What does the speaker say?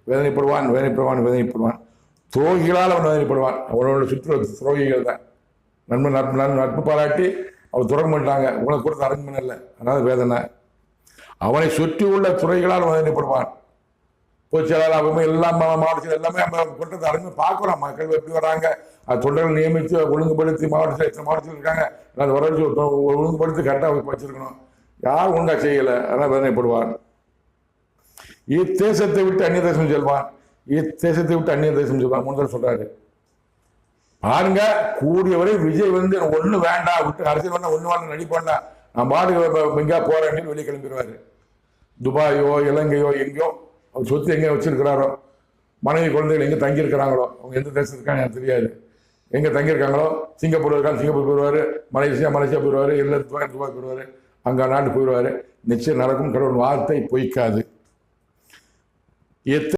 வேதனைப்படுவான், வேதனைப்படுவான், வேதனைப்படுவான். துரோகிகளால் அவன் வேதனைப்படுவான். அவனோட சுற்றுலா துரோகிகள் தான். நட்பு பாராட்டி அவன் துரோகம் பண்ணிட்டாங்க, உனக்கு கொடுத்த அரண்மனை இல்லை, அதனால வேதனை. அவனை சுற்றி உள்ள துறைகளால் வேதனைப்படுவான். பொதுச்செயலாளர் அவங்க எல்லாம் மாவட்டத்தில் எல்லாமே கொடுத்தது அரண்மனை பார்க்குறோம். மக்கள் எப்படி வராங்க, அது தொண்டர்கள் நியமித்து ஒழுங்குபடுத்தி மாவட்டத்தில் இருக்காங்க, அதை வர ஒழுங்குபடுத்தி கரெக்டாக வச்சிருக்கணும். யார் ஒழுங்கா செய்யலை, அதெல்லாம் வேதனைப்படுவான். இத்தேசத்தை விட்டு அந்நிய தேசம் செல்வான். இத்தேசத்தை விட்டு அந்நிய தேசம் செல்வான். முன்னதாக சொல்றாரு பாருங்க. கூடியவரை விஜய் ஒண்ணு வேண்டாம், விட்டு அரசியல் வேண்டாம், ஒண்ணு வேண்டாம், நடிப்பாண்டா, நான் பாட்டுக்கு எங்கேயா போறேன்னு வெளியே கிளம்பிடுவாரு. துபாயோ இலங்கையோ எங்கேயோ அவர் சொத்து எங்கே வச்சிருக்கிறாரோ, மனைவி குழந்தைகள் எங்கே தங்கியிருக்கிறாங்களோ, அவங்க எந்த தேசம் இருக்காங்க எனக்கு தெரியாது, எங்கே தங்கியிருக்காங்களோ, சிங்கப்பூர் இருக்காங்க சிங்கப்பூர் போயிடுவார், மலேசியா போயிடுவார், எல்லா துபாய் போயிடுவார், அங்கே நாட்டு போயிடுவார். நிச்சயம் நடக்கும். கடவுள் வார்த்தை பொய்க்காது.